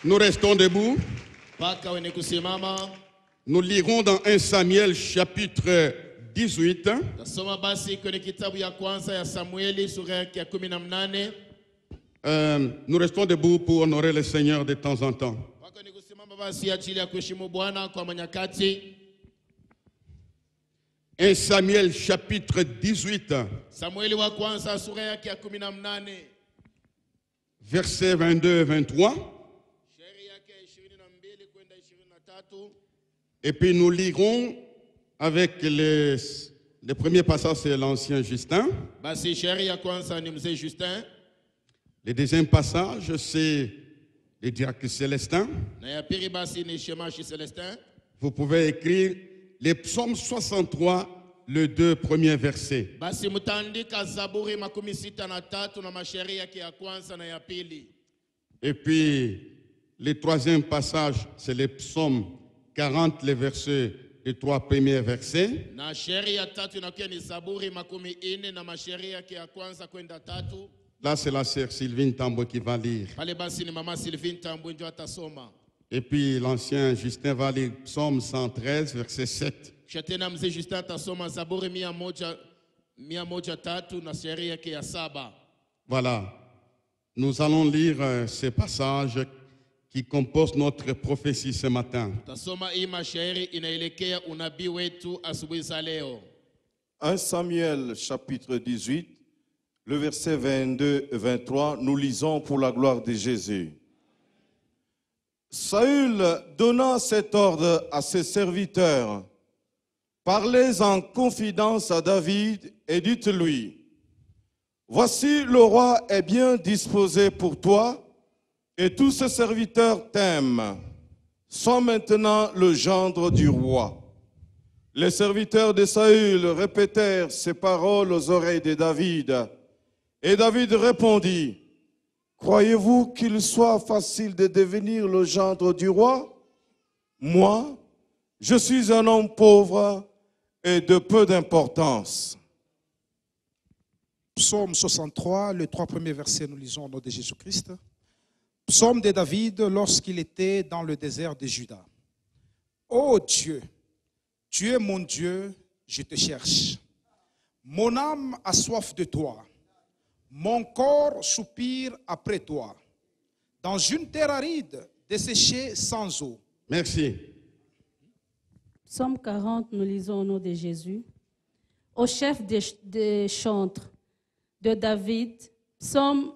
Nous restons debout. Nous lirons dans 1 Samuel chapitre 18. Nous restons debout pour honorer le Seigneur de temps en temps. 1 Samuel chapitre 18. Versets 22 et 23. Et puis nous lirons avec les premiers passages, c'est l'ancien Justin. Le deuxième passage, c'est le diacre Célestin. Vous pouvez écrire les psaumes 63, le 2 premiers versets. Et puis, le troisième passage, c'est les psaumes 40, les versets, les 3 premiers versets. Là, c'est la sœur Sylvine Tambo qui va lire. Et puis, l'ancien Justin va lire psaume 113, verset 7. Voilà. Nous allons lire ces passages qui composent notre prophétie ce matin. 1 Samuel chapitre 18, le verset 22 et 23, nous lisons pour la gloire de Jésus. Saül donna cet ordre à ses serviteurs. Parlez en confidence à David et dites-lui, voici le roi est bien disposé pour toi et tous ses serviteurs t'aiment. Sont maintenant le gendre du roi. Les serviteurs de Saül répétèrent ces paroles aux oreilles de David. Et David répondit, croyez-vous qu'il soit facile de devenir le gendre du roi? Moi, je suis un homme pauvre et de peu d'importance. Psaume 63, les 3 premiers versets, nous lisons au nom de Jésus-Christ. Psaume de David lorsqu'il était dans le désert de Juda. Ô Dieu, tu es mon Dieu, je te cherche. Mon âme a soif de toi. Mon corps soupire après toi. Dans une terre aride, desséchée sans eau. Merci. Psaume 40, nous lisons au nom de Jésus. Au chef des chantres de David, psaume,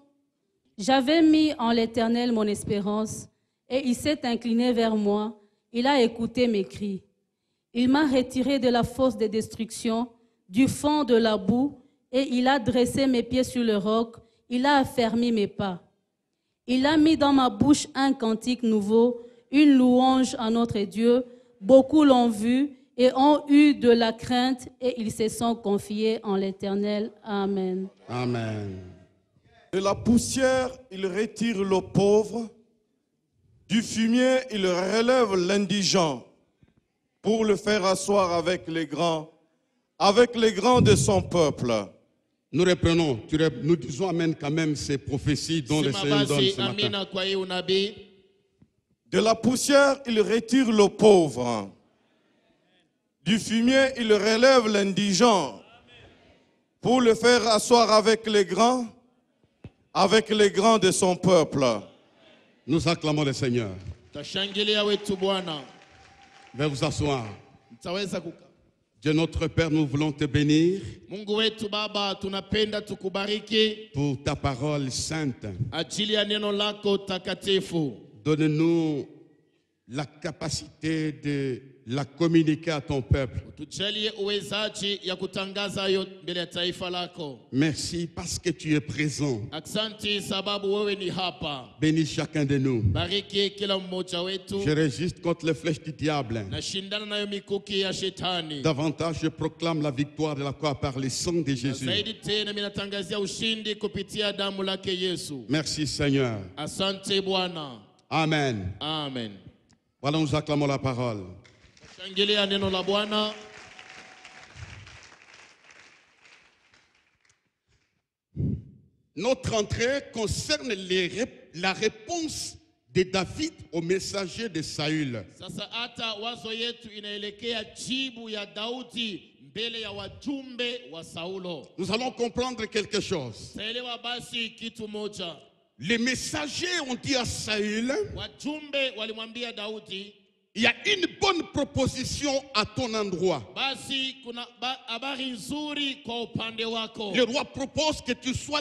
j'avais mis en l'Éternel mon espérance, et il s'est incliné vers moi, il a écouté mes cris. Il m'a retiré de la fosse de destruction, du fond de la boue, et il a dressé mes pieds sur le roc, il a affermi mes pas. Il a mis dans ma bouche un cantique nouveau, une louange à notre Dieu. Beaucoup l'ont vu et ont eu de la crainte, et ils se sont confiés en l'Éternel. Amen. Amen. De la poussière, il retire le pauvre. Du fumier, il relève l'indigent pour le faire asseoir avec les grands de son peuple. Nous reprenons. Nous disons amen quand même ces prophéties dont le Seigneur donne ce matin. De la poussière, il retire le pauvre. Du fumier, il relève l'indigent pour le faire asseoir avec les grands de son peuple. Nous acclamons le Seigneur. Veuillez vous asseoir. Dieu notre Père, nous voulons te bénir pour ta parole sainte. Donne-nous la capacité de la communiquer à ton peuple. Merci parce que tu es présent. Bénis chacun de nous. Je résiste contre les flèches du diable. Davantage, je proclame la victoire de la croix par le sang de Jésus. Merci Seigneur. Amen. Amen. Voilà, nous acclamons la parole. Notre entrée concerne la réponse de de David au messager de Saül. Sasa hata wazo yetu inaelekea jibu ya Daudi mbele ya wajumbe wa Saulo. Nous allons comprendre quelque chose. Taelewa basi kitu moja. Les messagers ont dit à Saül, Wajumbe walimwambia Daudi, il y a une bonne proposition à ton endroit. basi kuna habari nzuri kwa upande wako. Le roi propose que tu sois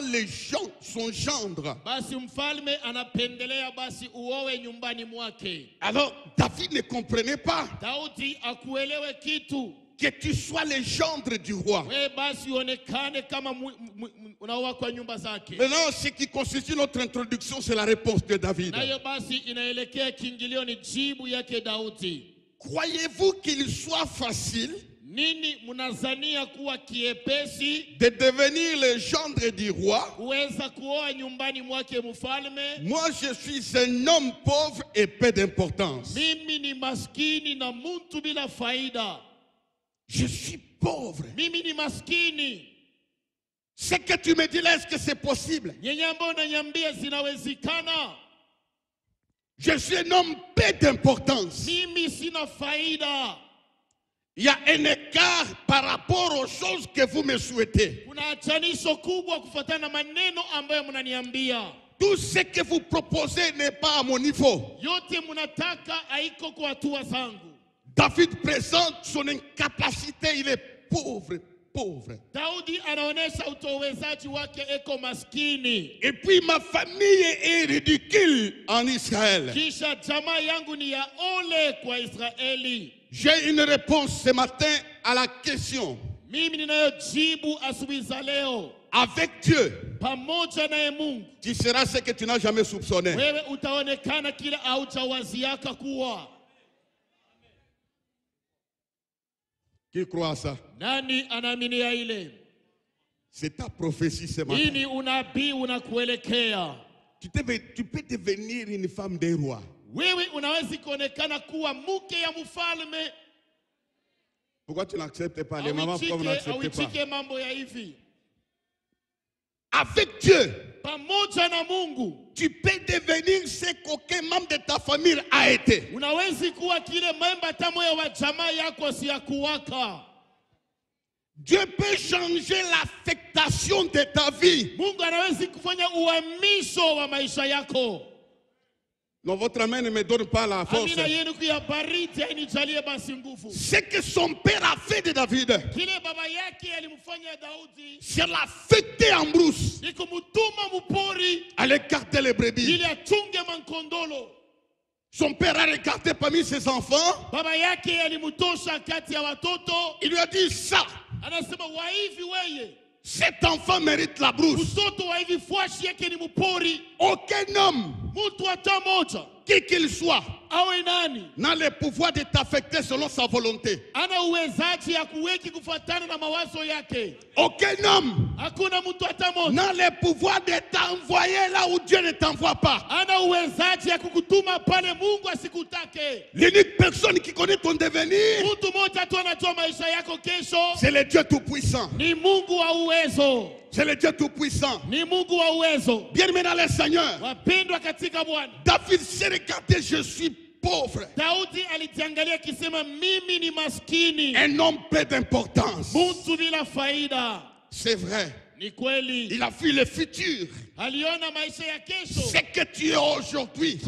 son gendre. Basi mfalme anapendelea basi uowe nyumbani mwake. Alors David ne comprenait pas Daudi akuelewe kitu. que tu sois le gendre du roi. We basi uonekane kama unaoa kwa nyumba zake. Maintenant, ce qui constitue notre introduction, c'est la réponse de David. Nayo basi inaelekea kiingilio ni jibu yake Daudi. Croyez-vous qu'il soit facile Nini munazania kuwa kiepesi de devenir le gendre du roi? kuweza kuoa nyumbani mwake mfalme? Moi, je suis un homme pauvre et peu d'importance. Mimi ni maskini na mtu bila faida. Je suis pauvre. Mimi ni maskini. Ce que tu me dis là, est-ce que c'est possible? Nyenye ambao unaniambia zinawezekana? Je suis un homme peu d'importance. Mimi sina faida. Il y a un écart par rapport aux choses que vous me souhaitez. Kuna achanisho kubwa kufuatana na maneno ambayo mnaniambia. Tout ce que vous proposez n'est pas à mon niveau. Yote mnataka haiko kwa hatua zangu. David présente son incapacité, il est pauvre. Daudi anaonesha utowezaji wake, eko maskini. Et puis ma famille est ridicule en Israël. Kisha jamaa yangu ni ya ole kwa Israeli. J'ai une réponse ce matin à la question. Mimi ninayo jibu asubuhi za leo. Avec Dieu, pamoja na Mungu, tu seras ce que tu n'as jamais soupçonné. Wewe utaonekana kile haujawaziaka kuwa. Qui croit à ça? Nani anaaminia ile? C'est ta prophétie ce matin. Nini unabii unakuelekea? Tu peux devenir une femme d'un roi. Wewe unaweza kuonekana kuwa mke ya mfalme. Pourquoi tu n'acceptes pas les mamans? Pourquoi vous n'acceptez pas? Mambo ya hivi. Avec Dieu, pamoja na Mungu, tu peux devenir ce qu'aucun membre de ta famille a été. Unaweza kuwa kile memba tamoya wa jamaa yako siyakuwaka. Dieu peut changer l'affectation de ta vie. Mungu anaweza kufanya uhamisho wa maisha yako. Non, votre main ne me donne pas la force. Ce que son père a fait de David, c'est la fêter en brousse. Aller garder les brebis. Son père a regardé parmi ses enfants. Il lui a dit ça. Cet enfant mérite la brousse. Aucun homme, qui qu'il soit, n'a le pouvoir de t'affecter selon sa volonté. Aucun homme n'a le pouvoir de t'envoyer là où Dieu ne t'envoie pas. L'unique personne qui connaît ton devenir, c'est le Dieu Tout-Puissant. C'est le Dieu Tout-Puissant. Bien-aimé dans le Seigneur, David s'est regardé, je suis pauvre. Un homme peu d'importance. C'est vrai. Il a vu le futur. Ce que tu es aujourd'hui,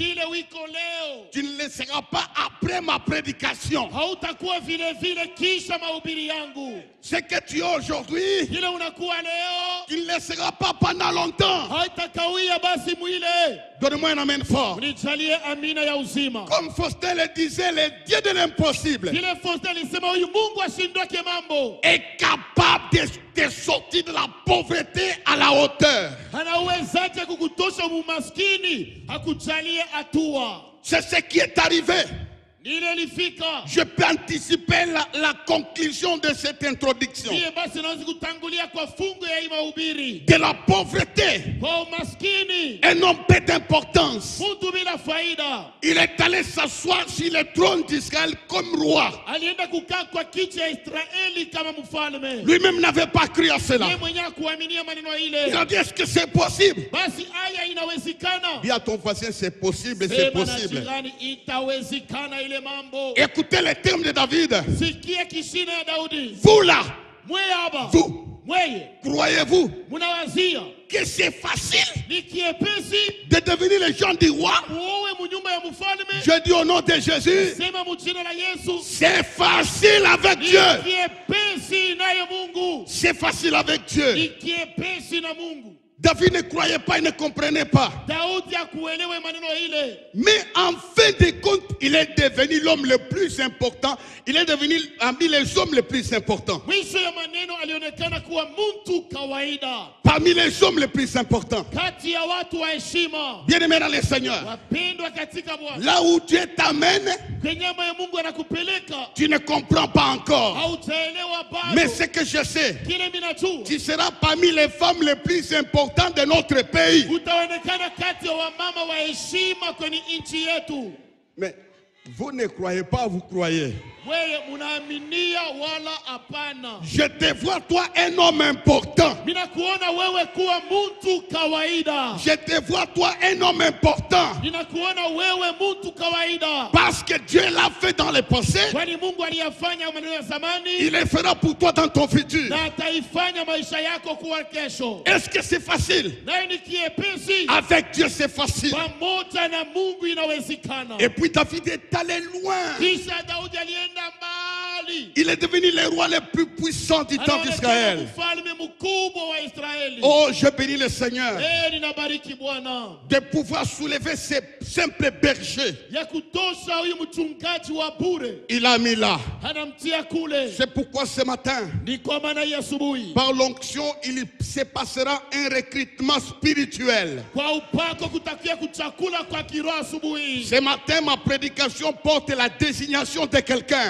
tu ne le seras pas après ma prédication. Ce que tu es aujourd'hui, tu ne le seras pas pendant longtemps. Donne-moi un amen fort. Comme Faustin le disait, le Dieu de l'impossible est capable de sortir de la pauvreté à la hauteur. C'est ce qui est arrivé je peux anticiper la conclusion de cette introduction. De la pauvreté, un homme peu d'importance. Il est allé s'asseoir sur le trône d'Israël comme roi. Lui-même n'avait pas cru à cela. Il a dit, est-ce que c'est possible? Dis à ton voisin, c'est possible, c'est possible. Écoutez les termes de David. Vous là, vous, croyez-vous que c'est facile de devenir le genre du roi? Je dis au nom de Jésus, c'est facile avec Dieu. C'est facile avec Dieu. David ne croyait pas, il ne comprenait pas. Mais en fin de compte, il est devenu l'homme le plus important. Il est devenu parmi les hommes les plus importants. Parmi les hommes les plus importants. Bien-aimé dans le Seigneur, là où Dieu t'amène, tu ne comprends pas encore. Mais ce que je sais, tu seras parmi les femmes les plus importantes de notre pays. Mais vous ne croyez pas, vous croyez. Je te vois toi un homme important. Je te vois toi un homme important. Parce que Dieu l'a fait dans le passé. Il le fera pour toi dans ton futur. Est-ce que c'est facile? Avec Dieu c'est facile. Et puis David est allé loin. Il est devenu le roi le plus puissant du temps d'Israël. Oh, je bénis le Seigneur de pouvoir soulever ces simples bergers. Il a mis là. C'est pourquoi ce matin, par l'onction, il se passera un recrutement spirituel. Ce matin, ma prédication porte la désignation de quelqu'un.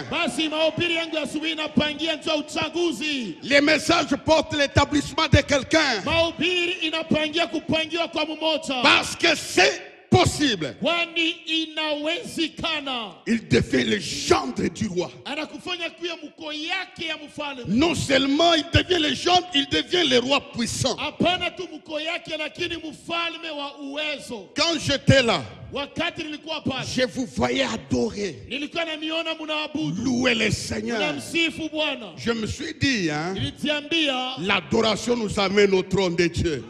Les messages portent l'établissement de quelqu'un. Parce que c'est possible. Il devient le gendre du roi. Non seulement il devient le gendre, il devient le roi puissant. Quand j'étais là, je vous voyais adorer, louer le Seigneur. Je me suis dit, hein, l'adoration nous amène au trône de Dieu.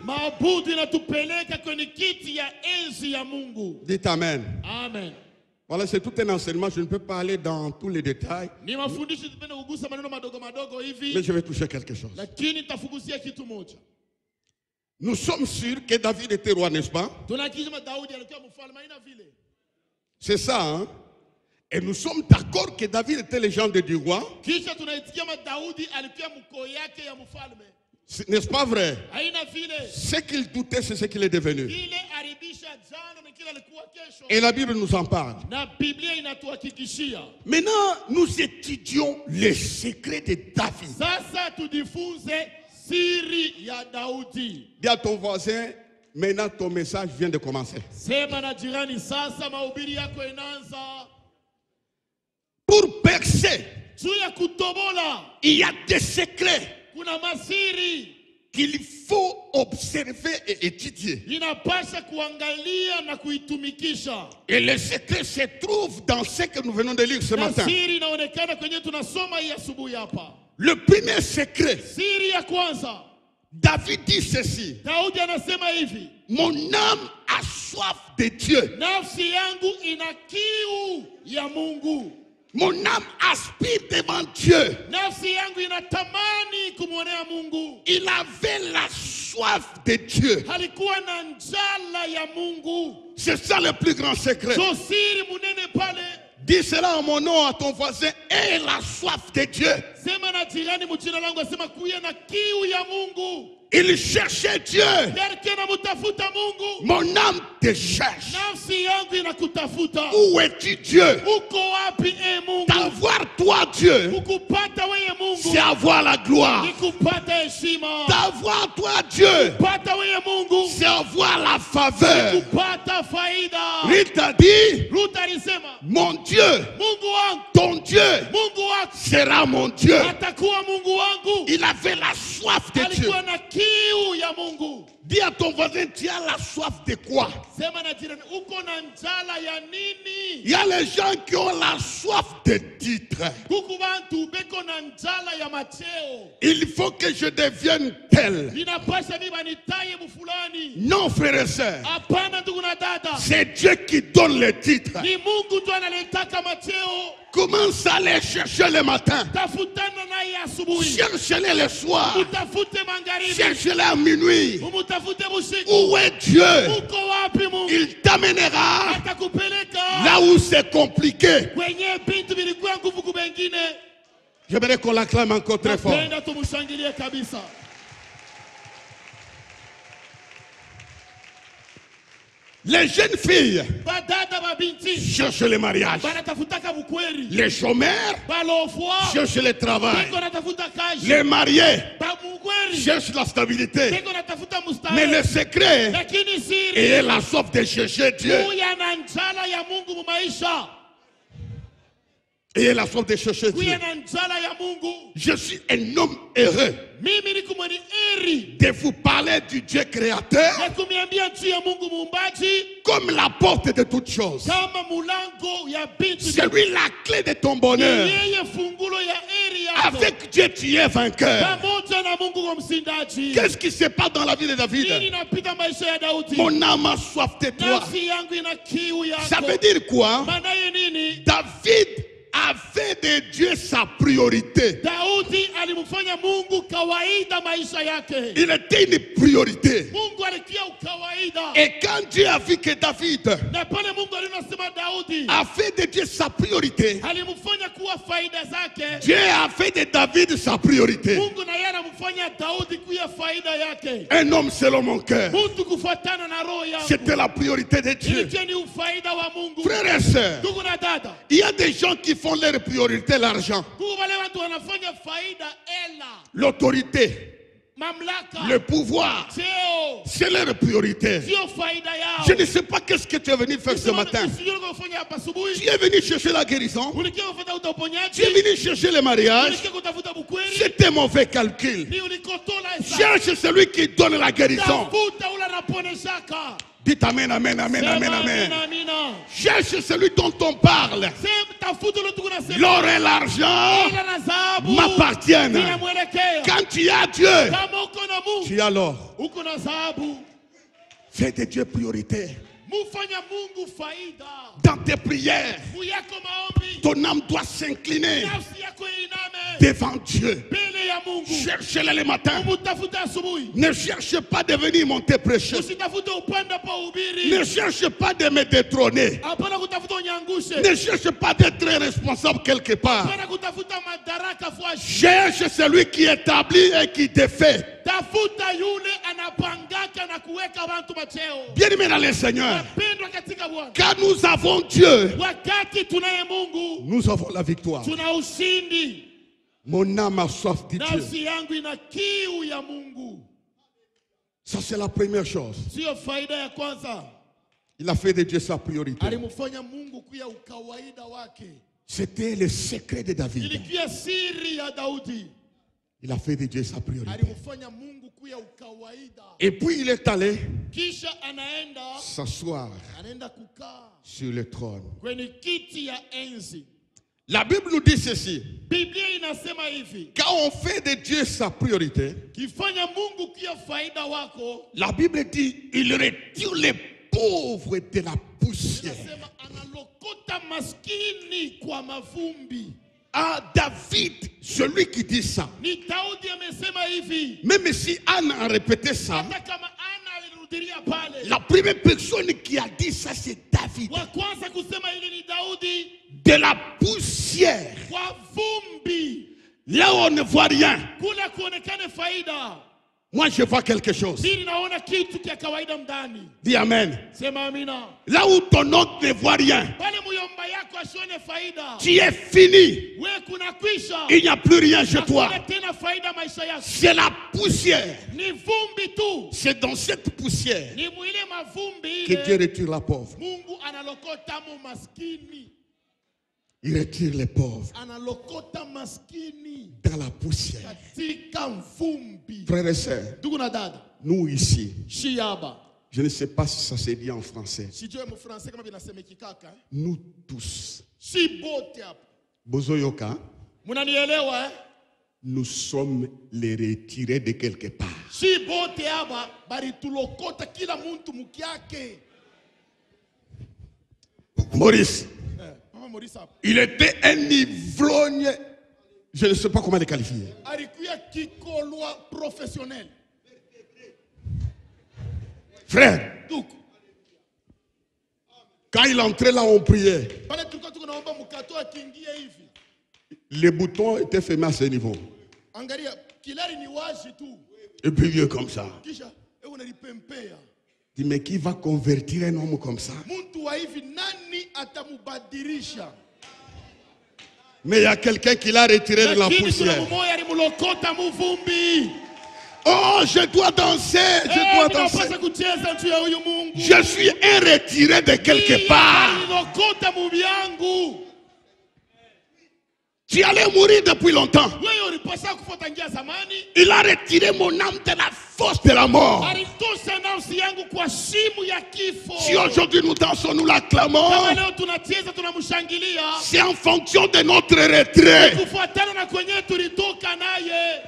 Dites Amen. Amen. Voilà, c'est tout un enseignement. Je ne peux pas aller dans tous les détails. Mais je vais toucher quelque chose. Nous sommes sûrs que David était roi, n'est-ce pas? C'est ça, hein? Et nous sommes d'accord que David était le gendre du roi. N'est-ce pas vrai? Ce qu'il doutait, c'est ce qu'il est devenu. Et la Bible nous en parle. Maintenant, nous étudions les secrets de David. Dis à ton voisin, maintenant ton message vient de commencer. Pour percer, il y a des secrets qu'il faut observer et étudier. Et les secrets se trouvent dans ce que nous venons de lire ce matin. Le premier secret, David dit ceci: mon âme a soif de Dieu. Mon âme aspire devant Dieu. Il avait la soif de Dieu. C'est ça le plus grand secret. Dis cela en mon nom à ton voisin: aie la soif de Dieu. Il cherchait Dieu. Mon âme te cherche. Où es-tu, Dieu? D'avoir toi, Dieu, c'est avoir la gloire. D'avoir toi, Dieu, c'est avoir la faveur. Ruth a dit, mon Dieu, ton Dieu sera mon Dieu. Il avait la soif de Dieu. Dis à ton voisin, tu as la soif de quoi? Il y a les gens qui ont la soif de titres. Il faut que je devienne tel. Non, frères et sœurs. C'est Dieu qui donne les titres. Commence à les chercher le matin. Cherchez-les le soir. Cherchez-les à minuit. Où est Dieu? Il t'amènera là où c'est compliqué. J'aimerais qu'on l'acclame encore très fort. Les jeunes filles cherchent le mariage. Les chômeurs cherchent le travail. Les mariés cherchent la stabilité. Mais le secret est la soif de chercher Dieu. Et la soif de chercher Dieu. Je suis un homme heureux de vous parler du Dieu créateur comme la porte de toutes choses. C'est lui la clé de ton bonheur. Avec Dieu tu es vainqueur. Qu'est-ce qui se passe dans la vie de David? Mon âme a soif de toi. Ça veut dire quoi? David a fait de Dieu sa priorité. Il était une priorité. Et quand Dieu a vu que David a fait de Dieu sa priorité, Dieu a fait de David sa priorité. Un homme selon mon cœur. C'était la priorité de Dieu. Frères et sœurs, il y a des gens qui font leur priorité l'argent, l'autorité, le pouvoir, c'est leur priorité. Je ne sais pas qu'est-ce que tu es venu faire ce matin. Tu es venu chercher la guérison. Tu es venu chercher le mariage. C'était mauvais calcul. Cherche celui qui donne la guérison. Dites amen, amen, amen, amen, amen. Cherche celui dont on parle. L'or et l'argent m'appartiennent. Quand tu as Dieu, tu as l'or. Fais de Dieu priorité. Dans tes prières, ton âme doit s'incliner devant Dieu. Cherchez-le le matin. Ne cherche pas de venir monter prêcher. Ne cherche pas de me détrôner. Ne cherche pas d'être responsable quelque part. Cherche celui qui établit et qui défait. Bien-aimés dans le Seigneur, car nous avons Dieu, nous avons la victoire. Mon âme a soif de Dieu. Ça c'est la première chose. Il a fait de Dieu sa priorité. C'était le secret de David. Il a fait de Dieu sa priorité. Et puis il est allé s'asseoir sur le trône. La Bible nous dit ceci. Quand on fait de Dieu sa priorité, la Bible dit il retire les pauvres de la poussière. À David, celui qui dit ça, même si Anne a répété ça, la première personne qui a dit ça c'est David. De la poussière, là où on ne voit rien, Moi, je vois quelque chose. Mimi naona kitu kia kawaida ndani. Dis amen. Sema amina. Là où ton autre ne voit rien, Pale muyomba yako asione faida. tu es fini. Wewe kuna kwisha. Il n'y a plus rien chez toi. Hakuna tena faida maisha yako. C'est la poussière. Ni vumbi tu. C'est dans cette poussière Ni mwile mavumbi que ile. Dieu retire la pauvre. Mungu analokota mu maskini. Il retire les pauvres Analokota maskini. dans la poussière. Katika mvumbi. Frères et sœurs, Ndugu na dada. nous ici, Shiaba. je ne sais pas si ça se dit en français. Sijue mu français kama binasemeki kaka. Nous tous, Si bote hapo. Bozoyoka, Munanielewa nous sommes les retirés de quelque part. Si bote hapa bari tulokota kila muntu mukiake. Maurice, Mama Maurice hapa. il était un ivrogne. Je ne sais pas comment le qualifier. Alikuwa kikolwa professionnel. Frère, Donc, quand il entrait là, on priait. pale tulikuwa tunaomba mkato akiingia hivi. Les boutons étaient fermés à ce niveau. Angalia kilari ni wazi tu. Et puis vieux comme ça. Kisha unalipempea. Dis, mais qui va convertir un homme comme ça? Muntu wa hivi nani atamubadilisha? Mais il y a quelqu'un qui l'a retiré de la Lakini kuna poussière. mmoja alimlokota muvumbi. Oh, je dois danser, je dois danser. Ninapaswa kucheza juu ya huyu Mungu. Je suis un retiré de quelque part. Alilokota muvi yangu. Tu allais mourir depuis longtemps. Wewe ulipaswa kufuata njia zamani. Il a retiré mon âme de la fosse de la mort. Alitosha nafsi yangu kwa shimu ya kifo. Si aujourd'hui nous dansons, nous l'acclamons, Kama leo tunacheza tunamshangilia. c'est en fonction de notre retrait. Kufuatana na kwenye tulitoka naye.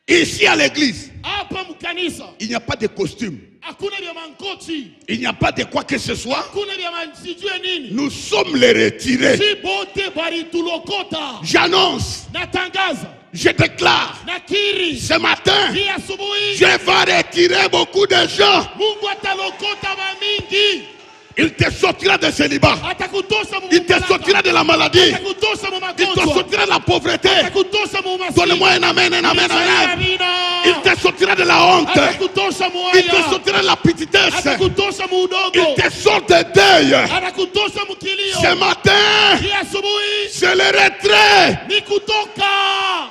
Ici à l'église, Hapa mkanisa. il n'y a pas de costume. Hakuna vya mankoti. Il n'y a pas de quoi que ce soit. Hakuna vya sijue nini. Nous sommes les retirés. Si bote bari tulokota. J'annonce, Natangaza. je déclare, Nakiri. ce matin, Hii asubuhi. je vais retirer beaucoup de gens. Mungu atalokota mamingi. Il te sortira de célibat. Atakutosha mu Il te sortira de la maladie. Atakutosha mu Il te magonjwa. sortira de la pauvreté. Atakutosha mu maskini. Donne-moi un amen, un amen, un amen. Amina. Il te sortira de la honte. Atakutosha mu Il te haya. sortira de la petitesse. Atakutosha mu udogo. Il te sort de deuil. Atakutosha mu kilio. Ce matin, Hii asubuhi c'est le retrait. ni kutoka.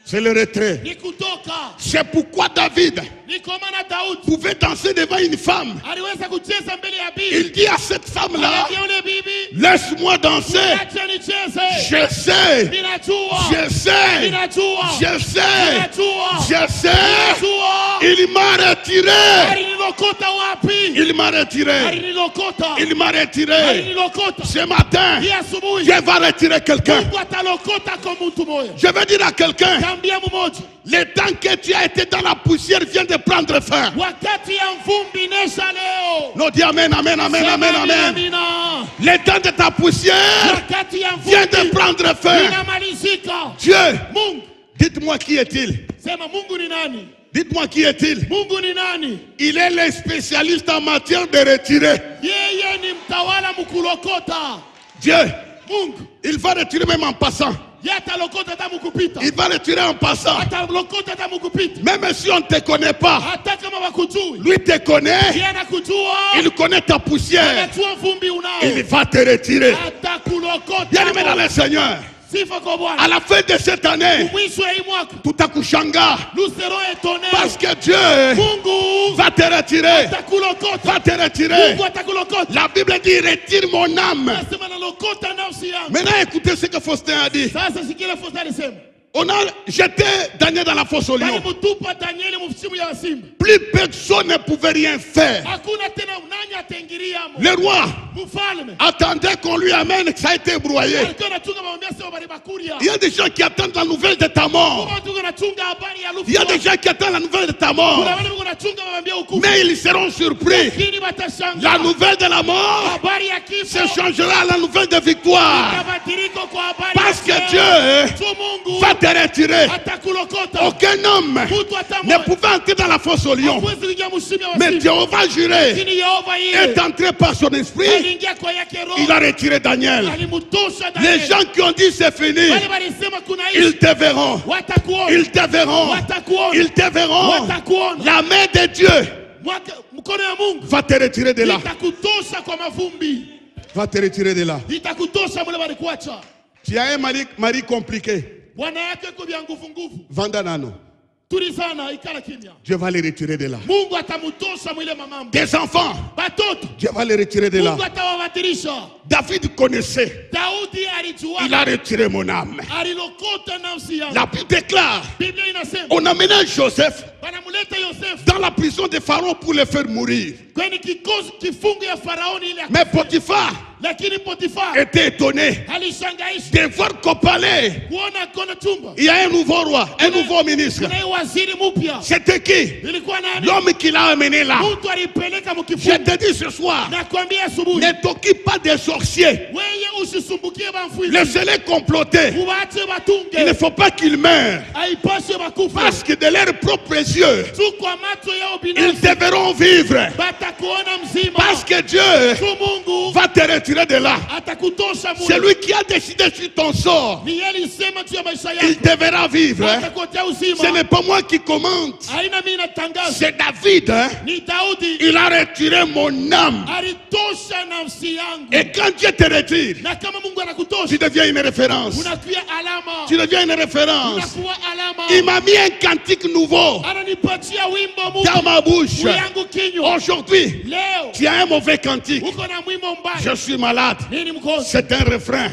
C'est le retrait. Ni kutoka. C'est pourquoi David Ni kwa maana Daudi pouvait danser devant une femme. aliweza kucheza mbele ya bibi. Il dit à cette femme-là, Aliambia yule bibi, laisse-moi danser. acha nicheze. Je sais. Ninajua. Je sais. Ninajua. Je sais. Ninajua. Je sais. Ninajua. Il m'a retiré. Alinilokota wapi? Il m'a retiré. Alinilokota. Il m'a retiré. Alinilokota. Ce matin, Hii asubuhi Dieu va retirer quelqu'un. Mungu atalokota kwa mtu mmoja. Je vais dire à quelqu'un, Tambia mmoja. le temps que tu as été dans la poussière vient de prendre fin. Wakati ya mvumbi nesha leo. Non, dis amen, amen, amen, amen, amen. Amina. Le temps de ta poussière Wakati ya vient de mvumbi prendre fin. inamalizika. Dieu, Mungu, dites-moi qui est-il? sema Mungu ni nani? Dites-moi qui est-il? Mungu ni nani? Il est le spécialiste en matière de retirer. Yeye ni mtawala mkulokota. Dieu, Mungu, il va retirer même en passant. yeye atalokota hata mkupita. Il va retirer en passant. Atalokota hata mkupita. Même si on ne te connaît pas, Hata kama wakujui. lui te connaît. Yeye anakujua. Il connaît ta poussière. Anajua mvumbi unao. Il va te retirer. Atakulokota. Bien-aimé dans le Seigneur, Sifa kwa à Bwana. la fin de cette année, Mwisho ya hii mwaka tutakushanga nous serons étonnés. parce que Dieu Mungu va te retirer. atakulokota. Va te retirer. Mungu atakulokota. La Bible dit retire mon âme. Nasema nalokota nafsi yangu. Maintenant, écoutez ce que Faustin a dit. Sasa sikia Faustin alisema. On a jeté Daniel dans la fosse au lion. Walimtupa Danieli mfusimu ya simba. Plus personne ne pouvait rien faire. Hakuna tena nani ataingiliamo. Le roi Mfalme attendait qu'on lui amène, ça a été broyé. alikuwa anachunga mamwambia sema bali bakuria. Il y a des gens qui attendent la nouvelle de ta mort. Kama tuko nachunga habari ya lufu. Il y a des gens qui attendent la nouvelle de ta Kuna mort. wale wako nachunga mamwambia ukufu. Mais ils seront surpris. Lakini watashangaa. La nouvelle de la mort Habari ya kifo. se changera à la nouvelle de victoire. Itabadirika kwa habari Parce ya que kifo. Dieu Tu Mungu va te retirer. atakulokota. Aucun homme Mtu ne atamoja. pouvait entrer dans la fosse au lion. Huwezi kuingia mshimi wa Mais simba. Jéhovah juré Lakini Yehova est entré par son esprit, il a retiré Daniel. Les gens qui ont dit c'est fini, ils te verront. Ils te verront. Ils te verront. La main de Dieu va te retirer de là. Va te retirer de là. Tu as un mari compliqué. Vandanano. Dieu va les retirer de là. Des enfants, Dieu va les retirer de là. David connaissait. Il a retiré mon âme. La Bible déclare, on amena Joseph dans la prison de Pharaon pour le faire mourir. Mais Potiphar était étonné de voir qu'au palais il y a un nouveau roi, un nouveau ministre. C'était qui? L'homme qui l'a amené là. Je te dis ce soir, ne t'occupe pas des sorciers. Laissez-les comploter. Il ne faut pas qu'ils meurent, parce que de leurs propres yeux ils devront vivre. Parce que Dieu va te retirer de là. C'est lui qui a décidé sur ton sort. Il devra vivre. Ce n'est pas moi qui commente. C'est David. Il a retiré mon âme. Et quand Dieu te retire, tu deviens une référence. Tu deviens une référence. Il m'a mis un cantique nouveau dans ma bouche. Aujourd'hui, tu as un mauvais cantique. Je suis malade. C'est un refrain.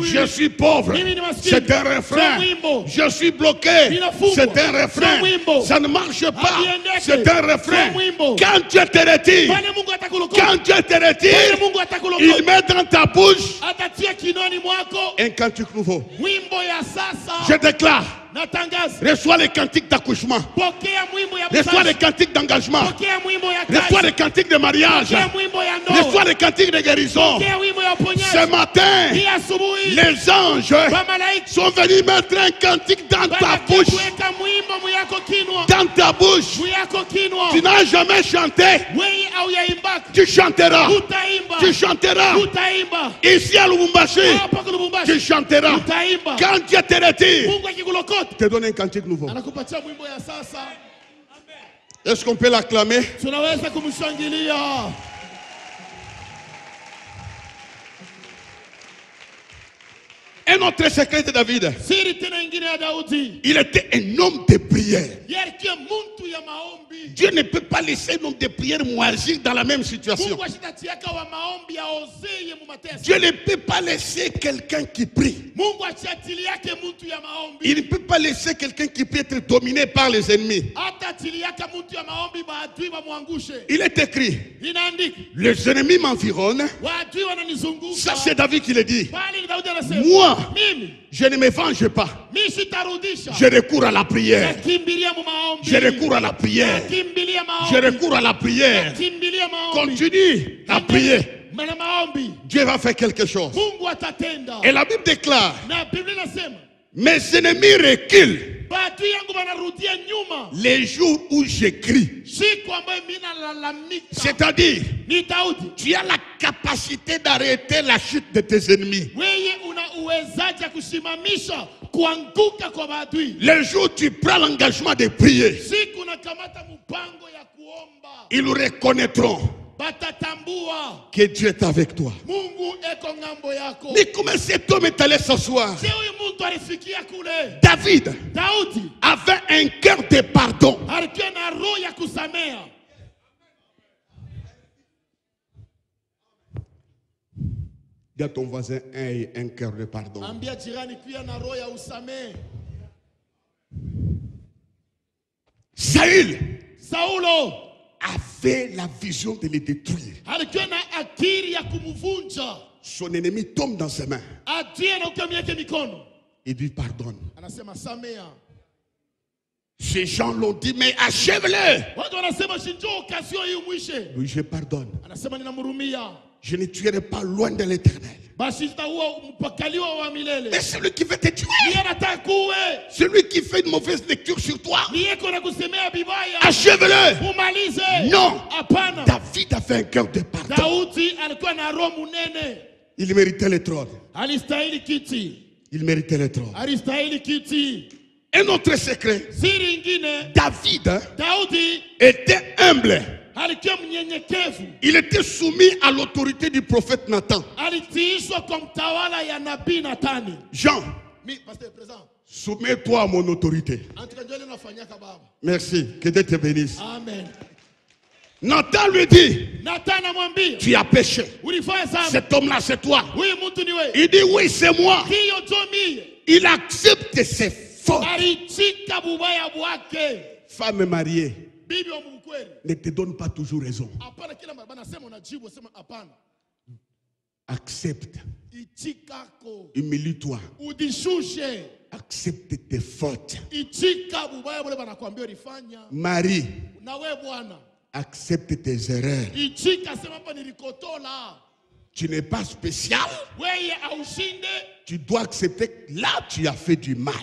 Je suis pauvre. C'est un refrain. Je suis bloqué. C'est un refrain. Ça ne marche pas. C'est un refrain. Quand Dieu te retire, il met dans ta bouche un cantique nouveau. Je déclare, reçois les cantiques d'accouchement, reçois les cantiques d'engagement, reçois les cantiques de mariage, reçois les cantiques de guérison. Ce matin, les anges sont venus mettre un cantique dans ta bouche. Dans ta bouche. Tu n'as jamais chanté. Tu chanteras. Tu chanteras. Ici à Lubumbashi, tu chanteras. Quand Dieu te retire, te donne un cantique nouveau. Est-ce qu'on peut l'acclamer? Un autre secret de David. Il était un homme de prière. Dieu ne peut pas laisser un homme de prière moisir dans la même situation. Dieu ne peut pas laisser quelqu'un qui prie. Il ne peut pas laisser quelqu'un qui prie être dominé par les ennemis. Il est écrit, les ennemis m'environnent. Ça c'est David qui le dit. Moi, je ne me venge pas. Je recours à la prière. Je recours à la prière. Je recours à la prière. Continue à prier. Dieu va faire quelque chose. Et la Bible déclare, mes ennemis reculent les jours où j'écris. C'est-à-dire, tu as la capacité d'arrêter la chute de tes ennemis. Le jour où tu prends l'engagement de prier, ils reconnaîtront que Dieu est avec toi. Mais comment cet homme est allé s'asseoir? David avait un cœur de pardon. Dis à ton voisin, un cœur de pardon. Saül avait la vision de les détruire. Son ennemi tombe dans ses mains. Il dit pardonne. Ces gens l'ont dit, mais achève-le. Oui, je pardonne. je ne tuerai pas loin de l'Éternel. Et celui qui veut te tuer, celui qui fait une mauvaise lecture sur toi, achève-le. Non, David a fait un cœur de pardon. Il méritait le trône. Il méritait le trône. Un autre secret, David était humble. Il était soumis à l'autorité du prophète Nathan. Jean, soumets-toi à mon autorité. Merci, que Dieu te bénisse. Amen. Nathan lui dit, tu as péché. Cet homme-là, c'est toi. Il dit, oui, c'est moi. Il accepte ses fautes. Femme mariée ne te donne pas toujours raison. Accepte. Humilie-toi. Accepte tes fautes. Marie, accepte tes erreurs. Tu n'es pas spécial. Tu dois accepter que là tu as fait du mal.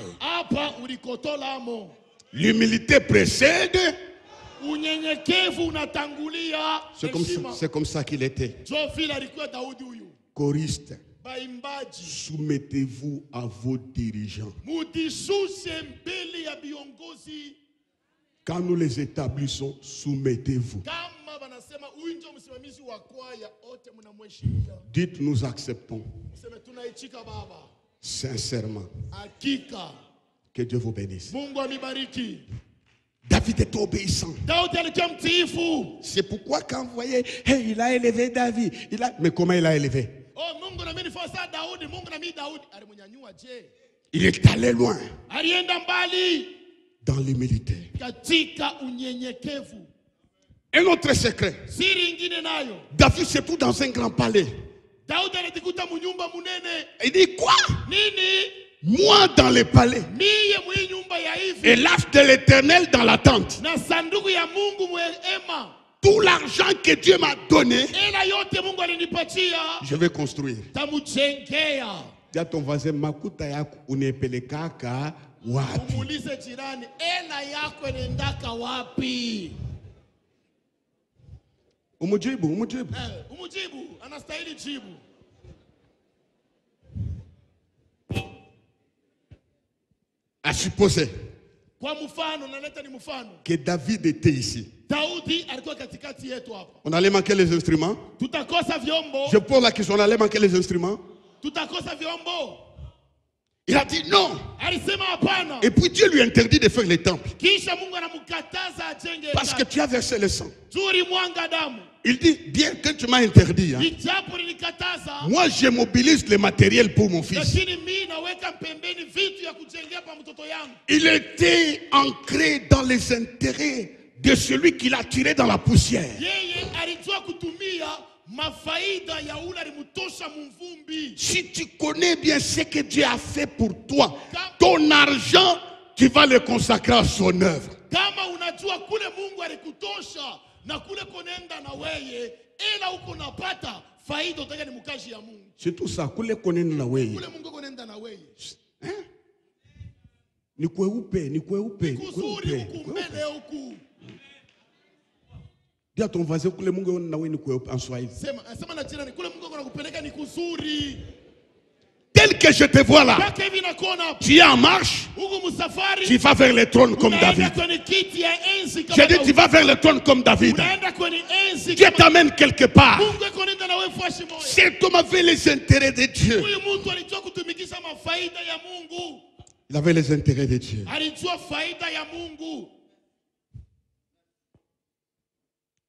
L'humilité précède. C'est comme ça qu'il était. Choriste, soumettez-vous à vos dirigeants. Quand nous les établissons, soumettez-vous. Dites, nous acceptons. Sincèrement. Que Dieu vous bénisse. David était obéissant. C'est pourquoi quand vous voyez, hey, il a élevé David. Mais comment il a élevé? Il est allé loin. Dans l'humilité. Un autre secret. David se trouve dans un grand palais. Il dit quoi? Moi dans les palais. Et l'arche de l'Éternel dans la tente. Tout l'argent que Dieu m'a donné, je vais construire. Dis à ton voisin, makuta yako unepelekaka wapi? Umujibu. Anastahili jibu. À supposer que David était ici. On allait manquer les instruments. Je pose la question, on allait manquer les instruments. Il a dit non. Et puis Dieu lui interdit de faire les temples. Parce que tu as versé le sang. Il dit, bien que tu m'as interdit, hein, moi je mobilise le matériel pour mon fils. Il était ancré dans les intérêts de celui qui l'a tiré dans la poussière. Si tu connais bien ce que Dieu a fait pour toi, ton argent, tu vas le consacrer à son œuvre. C'est tout ça. Dis à ton voisin que le monde en Swahili. Tel que je te vois là, tu es en marche, tu vas vers le trône comme David. J'ai dit tu vas vers le trône comme David. Dieu t'amène quelque part. Cet homme avait les intérêts de Dieu. Il avait les intérêts de Dieu.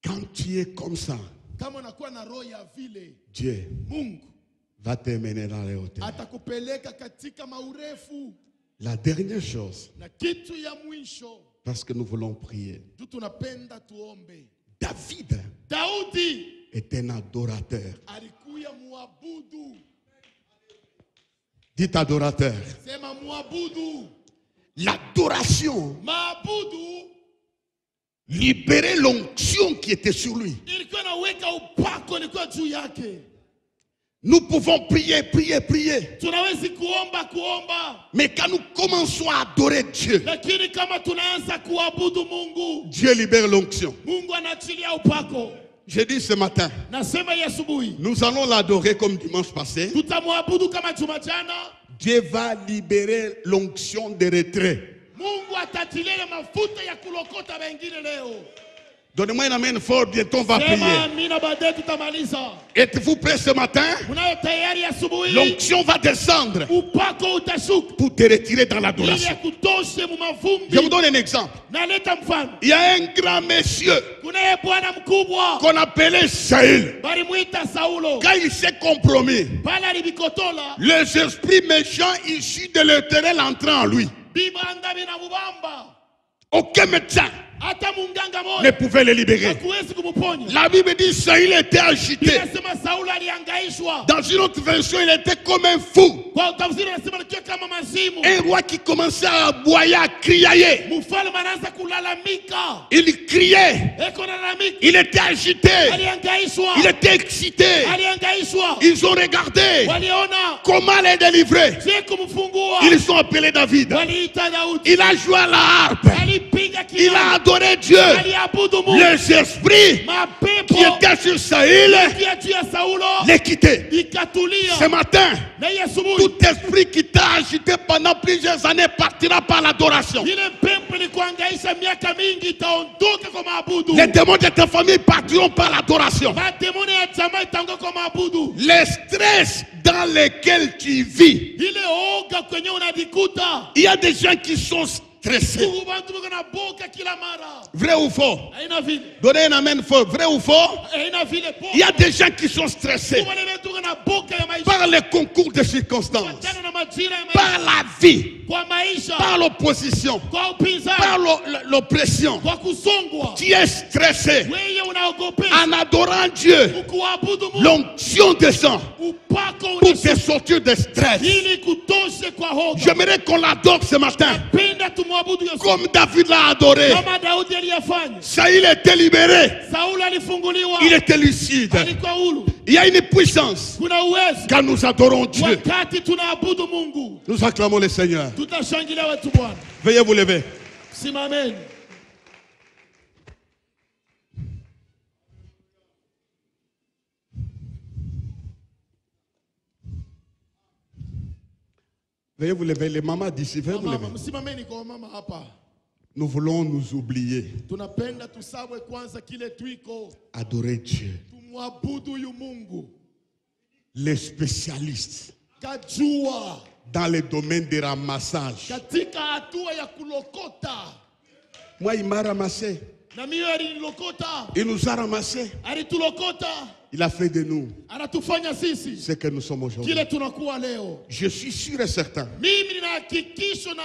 Quand tu es comme ça, Dieu va te mener dans les hauteurs. La dernière chose, parce que nous voulons prier, David est un adorateur. Dites adorateur. L'adoration libérait l'onction qui était sur lui. tunaweka upako ni kwa juu yake. Nous pouvons prier, prier, prier. Tunawezi kuomba, kuomba. Mais quand nous commençons à adorer Dieu, Lakini kama tunaanza kuabudu Mungu, Dieu libère l'onction. Mungu anaachilia upako. J'ai dit ce matin, Nasema asubuhi, nous allons l'adorer comme dimanche passé. tutamwabudu kama Jumajana. Dieu va libérer l'onction de retrait. Mungu atatilia mafuta ya kulokota wengine leo. Donnez-moi un amen fort, bientôt on va Sema prier. amina, baadaye tutamaliza. Êtes-vous prêts ce matin? Unayo tayari asubuhi? L'onction va descendre Upako utashuka pour te retirer dans ili l'adoration. akutoshe mu Je vous mavumbi. donne un exemple. Naleta mfano. Il y a un grand monsieur Kunaye bwana mkubwa qu'on appelait Saül. balimuita Saulo. Quand il s'est compromis, Pale alibikotola les esprits méchants issus de l'Éternel entraient en lui. bibanga bina mubamba. Aucun médecin Hata munganga ne moja pouvait le libérer. hakuwezi kumuponya. La Bible dit Saül était agité. Inasema Saulo alihangaishwa. Dans une autre version, il était comme un fou. Kwa utafsiri anasema nikiwa kama mazimu. Un roi qui commençait à aboyer, à crier. Mfalme anaanza kulalamika. Il criait. Eko nalalamika. Il était agité. Alihangaishwa. Il était excité. Alihangaishwa. Ils ont regardé Waliona comment les délivrer. je kumfungua. Ils ont appelé David. Waliita Daudi. Il a joué à la harpe. Alipiga Il a kinanda. adoré Dieu. Aliabudu Mungu. Les esprits Mapepo qui étaient sur Saül kia juu ya Saulo les quittaient. ikatulia. Ce matin, Na hii asubuhi tout esprit qui t'a agité pendant plusieurs années partira par l'adoration. ile pepo ilikuhangaisha miaka mingi itaondoka kwa maabudu. Les démons de ta famille partiront par l'adoration. Mademoni ya jamaa itaondoka kwa maabudu. Les stress dans lesquels tu vis. Ile oga kwenye unajikuta. Il y a des gens qui sont stressés. Mungu bantu biko na boka kila mara. Vrai ou faux? Haina vile. Donnez un amen fort. Vrai ou faux? Haina vile boka. Il y a des gens qui sont stressés Wale wetu biko na boka ya maisha. par les concours de circonstances, Watana na majira ya maisha. par la vie, Kwa maisha. par l'opposition, Kwa upinzani. par l'oppression. Kwa kusongwa. Tu es stressé. Wewe unaogopesha. En adorant Dieu, Kuabudu Mungu. l'onction descend Upako pour te unashuka. sortir de stress. Ili kutoshe kwa hoga. J'aimerais qu'on l'adore ce matin, Penda tumwabudu Yesu. comme David l'a adoré. Kama Daudi aliyafanya. Saül était libéré. Saulo alifunguliwa. Il était lucide. Alikuwa huru. Il y a une puissance Kuna uwezo. quand nous adorons Dieu. Wakati tunaabudu Mungu. Nous acclamons le Seigneur. Tutashangilia wetu Bwana. Veuillez vous lever. Simameni. Veuillez vous lever. Les mamans d'ici, veuillez vous lever. Mama, msimameni kwa mama hapa. Nous voulons nous oublier. Tunapenda tusabwe kwanza kile twiko. Adorer Dieu. Tumwabudu huyu Mungu. Les spécialistes Kajua. dans le domaine du ramassage. Katika hatua ya kulokota. Moi, il m'a ramassé. Na mimi alinilokota. Il nous a ramassé. Alitulokota. Il a fait de nous Anatufanya sisi ce que nous sommes aujourd'hui. kile tunakuwa leo. Je suis sûr et certain. Mimi nina hakikisho na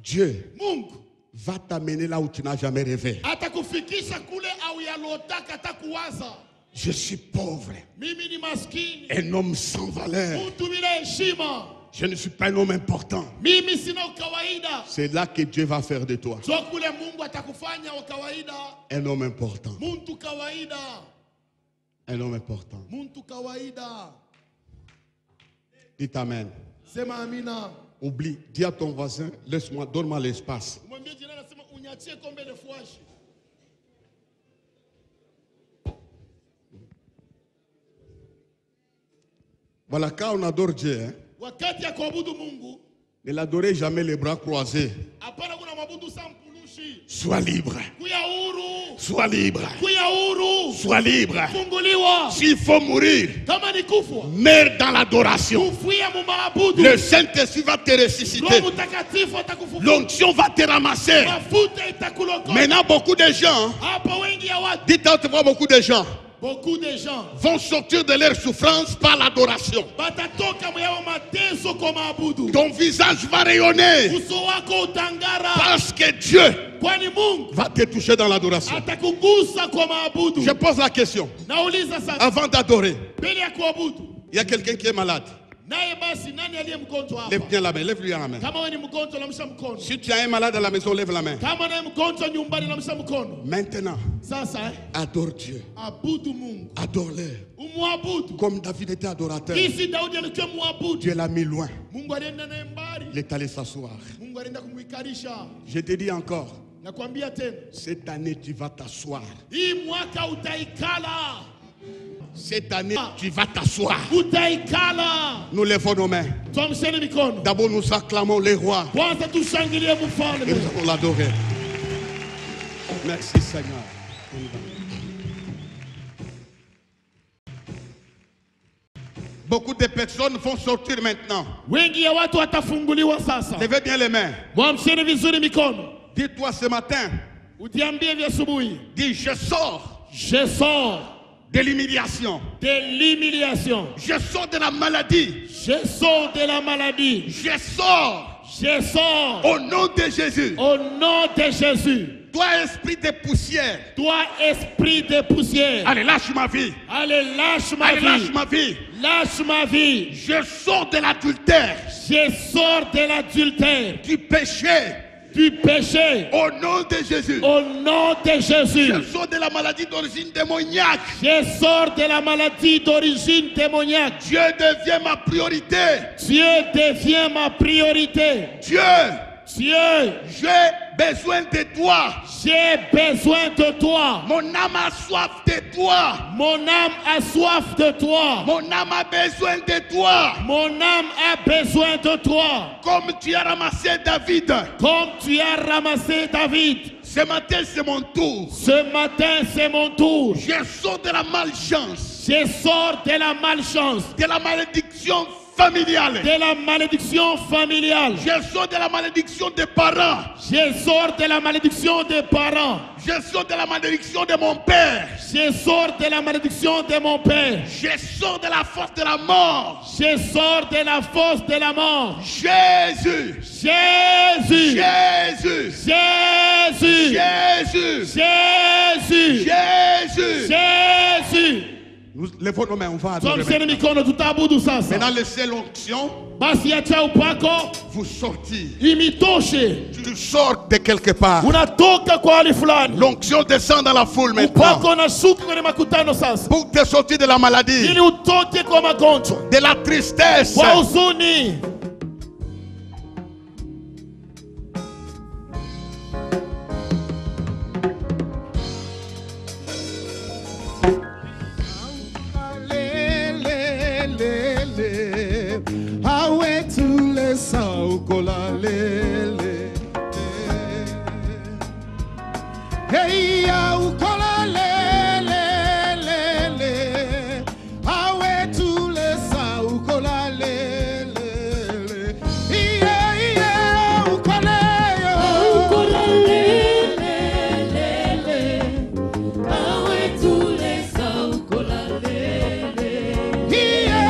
Dieu Mungu va t'amener là où tu n'as jamais rêvé. atakufikisha kule au yalotaka atakuwaza. Je suis pauvre. Mimi ni maskini. Un homme sans valeur. Mtu bila heshima. Je ne suis pas un homme important. Mimi sina ukawaida. C'est là que Dieu va faire de toi So kule Mungu atakufanya ukawaida. un homme important. Mtu kawaida. Un homme important. Mtu kawaida. Dites Amen. Sema amina. Oublie, dis à ton voisin, laisse-moi, donne-moi l'espace. Mwambie jirani anasema unyachie kombe le fuashi. Voilà, quand on adore Dieu, hein, Wakati ya kuabudu Mungu, ne l'adorez jamais les bras croisés. hapana kuna mabudu sampulushi. Sois libre. Kuya huru. Sois libre. Kuya huru. Sois libre. Funguliwa. S'il faut mourir, Kama ni kufwa. meurs dans l'adoration. Kufuia mu maabudu. Le Saint-Esprit va te ressusciter. Roho Mtakatifu atakufufua. L'onction va te ramasser. Mafuta itakulokota. Maintenant, beaucoup de gens, Hapa wengi ya watu. dites à haute voix, beaucoup de gens Beaucoup de gens vont sortir de leur souffrance par l'adoration. batatoka mwa mateso kwa maabudu. Ton visage va rayonner Uso wako utangara. parce que Dieu Kwani Mungu va te toucher dans l'adoration. atakugusa kwa maabudu. Je pose la question. Nauliza sasa, Avant d'adorer, mbele ya kuabudu, il y a quelqu'un qui est malade. Lève bien la main, lève-lui la main. Si tu as un malade à la maison, lève la main. Maintenant, adore Dieu. Adore-le. Comme David était adorateur, Dieu l'a mis loin. Il est allé s'asseoir. Je te dis encore, cette année tu vas t'asseoir. Cette année, tu vas t'asseoir. Nous lèvons nos mains. D'abord, nous acclamons les rois. Et nous allons l'adorer. Merci Seigneur. Beaucoup de personnes vont sortir maintenant. Levez bien les mains. Dis-toi ce matin. Dis, je sors. Je sors de l'humiliation. De l'humiliation. Je sors de la maladie. Je sors de la maladie. Je sors. Je sors. Au nom de Jésus. Au nom de Jésus. Toi, esprit de poussière. Toi, esprit de poussière. Allez, lâche ma vie. Allez, lâche ma vie. Lâche ma vie. Lâche ma vie. Je sors de l'adultère. Je sors de l'adultère. Du péché. Du péché. Au nom de Jésus. Au nom de Jésus. Je sors de la maladie d'origine démoniaque. Je sors de la maladie d'origine démoniaque. Dieu devient ma priorité. Dieu devient ma priorité. Dieu. J'ai besoin de toi. J'ai besoin de toi. Mon âme a soif de toi. Mon âme a soif de toi. Mon âme a besoin de toi. Mon âme a besoin de toi. Comme tu as ramassé David. Comme tu as ramassé David. Ce matin, c'est mon tour. Ce matin, c'est mon tour. Je sors de la malchance. Je sors de la malchance. De la malédiction familiale. De la malédiction familiale. Je sors de la malédiction des parents. Je sors de la malédiction des parents. Je sors de la malédiction de mon père. Je sors de la malédiction de mon père. Je sors de la force de la mort. Je sors de la force de la mort. Jésus. Jésus. Jésus. Jésus. Jésus. Jésus. Jésus. Jésus. Nous levons nos mains, on va adorer. Maintenant, laissez l'onction vous sortir. Tu sors de quelque part. L'onction descend dans la foule maintenant. Pour te sortir de la maladie, de la tristesse. Hey, ukola le le le, awe tu le sa ukola le le, iya ukola yo, ukola le le, awe tu le sa ukola le, iya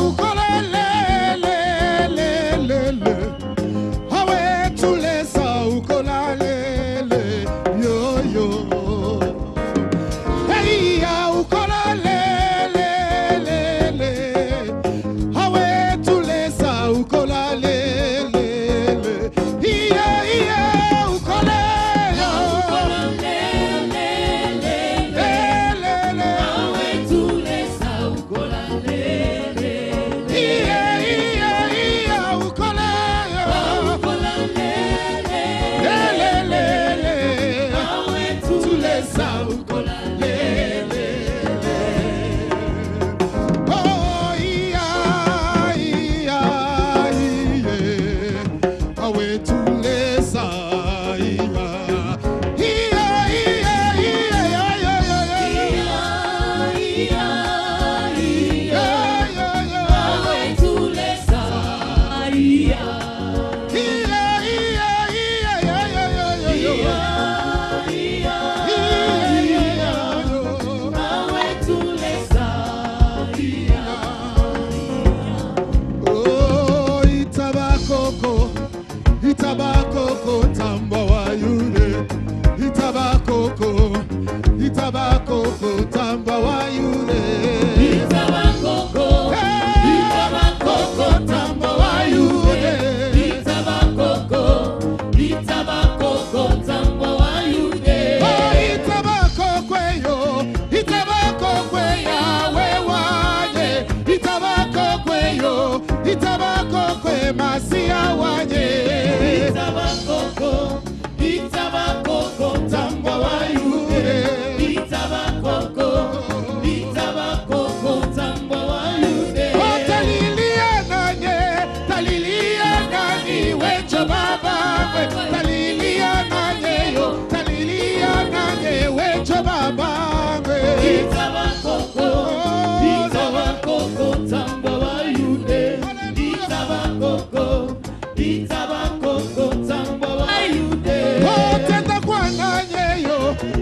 ukola yo, ukola le, awe tu le sa.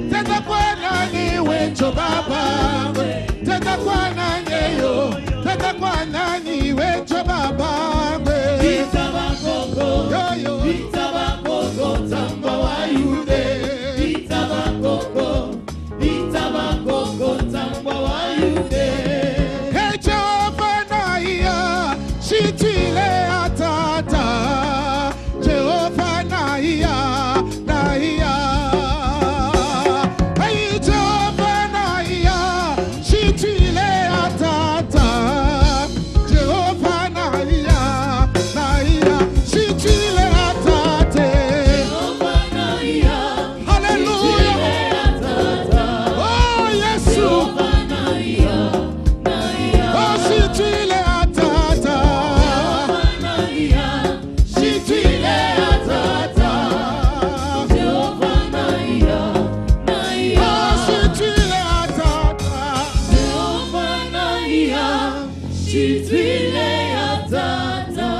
tenda kwa nani wecho baba, tenda kwa nani yo, tenda kwa nani wecho baba. Vita bakoko, vita bakoko, tamba wa yude. Vita bakoko, tamba wa yude. Hey Jehovah Naya, shitile atata. Jehovah Naya, Naya. Hey Jehovah Naya, shitile atata. Jehovah Naya, Naya, shitile atate. Jehovah Naya, hallelujah. Oh yes, Jehovah Naya, Naya. Oh shitile atata. Jehovah Naya, shitile atata. Jehovah Naya, Naya. Oh shitile atata. Jehovah Naya, shitile atata.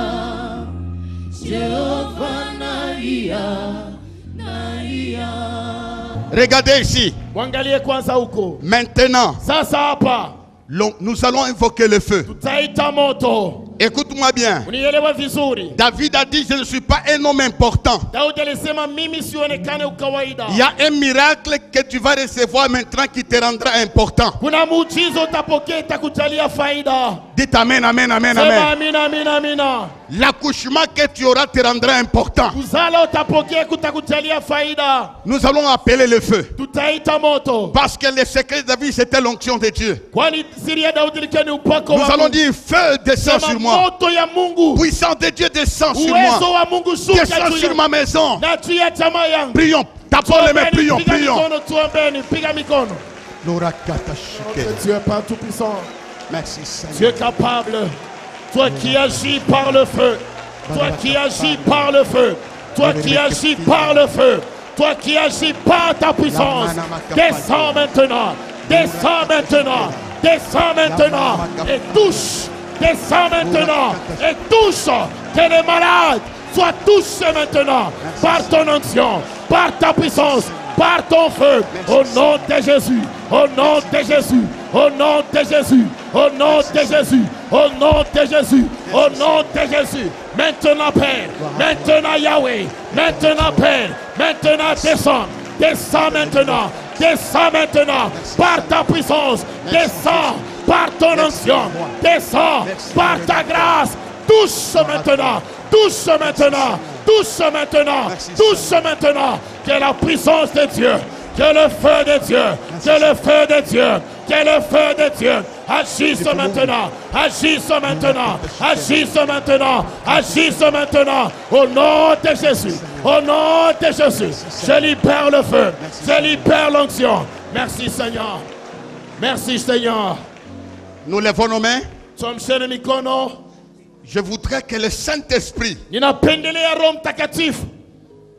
Jehovah Naya, Naya. Regardez ici. Mwangalie kwanza huko. Maintenant, Sasa hapa nous allons invoquer le feu. tutaita moto. Écoute-moi bien. Unielewe vizuri. David a dit, je ne suis pas un homme important. Daudi alisema mimi sionekane ukawaida. Il y a un miracle que tu vas recevoir maintenant qui te rendra important. Kuna muujiza utapokea itakujalia faida. Dites amen, amen, amen, Sema amen. amina, amina, amina. L'accouchement que tu auras te rendra important. Kuzala utapokea kutakujalia faida. Nous allons appeler le feu. Tutaita moto. Parce que le secret de David, c'était l'onction de Dieu. Kwani siri ya Daudi ilikuwa ni upako Nous wa allons Mungu. dire, feu descend Sema sur moi. moto ya Mungu. Puissance de Dieu descend sur Uwezo moi. wa Mungu shuka Descend juu sur ya ma maison. na juu ya jamaa yangu. Prions. Tapons les mains, prions, Piga prions. mikono, tuombeni, piga mikono. Dieu est pas tout puissant. Merci Tu Seigneur. es capable. Toi qui agis par le feu. Toi qui agis par le feu. Toi qui agis par le feu. Toi qui agis par ta puissance. Descends maintenant. Descends maintenant. Descends maintenant. Et touche. Descends maintenant. Et touche. Que les malades soient touchés maintenant. Par ton onction. Par ta puissance. Par ton feu. Au nom de Jésus. Au nom de Jésus. Au nom de Jésus. Au nom de Jésus. Au nom de Jésus. Au nom de Jésus. Maintenant, Père. Maintenant, Yahweh. Maintenant, Père. Maintenant, descends. Descends maintenant. Descends maintenant. Par ta puissance. Descends. Par ton onction. Descends. Par ta grâce. Touche maintenant. Touche maintenant. Touche maintenant. Touche maintenant. Que la puissance de Dieu. Que le feu de Dieu. Que le feu de Dieu. Que le feu de Dieu agisse maintenant, agisse maintenant, agisse maintenant, agisse maintenant, au nom de Jésus, au nom de Jésus. Je libère le feu, je libère l'onction. Merci Seigneur, merci Seigneur. Nous levons nos mains. Tumsheni mikono. Je voudrais que le Saint-Esprit Ninapendelea Roho Mtakatifu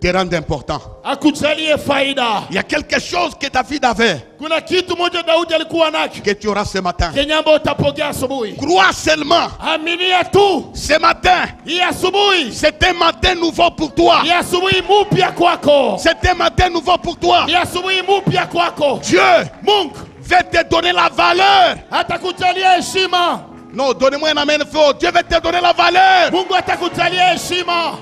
te rende important. akujalie faida. Il y a quelque chose que David avait Kuna kitu moja Daudi alikuwa nacho que tu auras ce matin. kenye ambayo utapokea asubuhi. Crois seulement. Aminia tu. Ce matin, Hii asubuhi, c'est un matin nouveau pour toi. ni asubuhi mupya kwako. C'est un matin nouveau pour toi. Ni asubuhi mupya kwako. Dieu Mungu va te donner la valeur. atakujalia heshima. Non, donnez-moi un amen fort. Dieu va te donner la valeur. Mungu atakujalia heshima.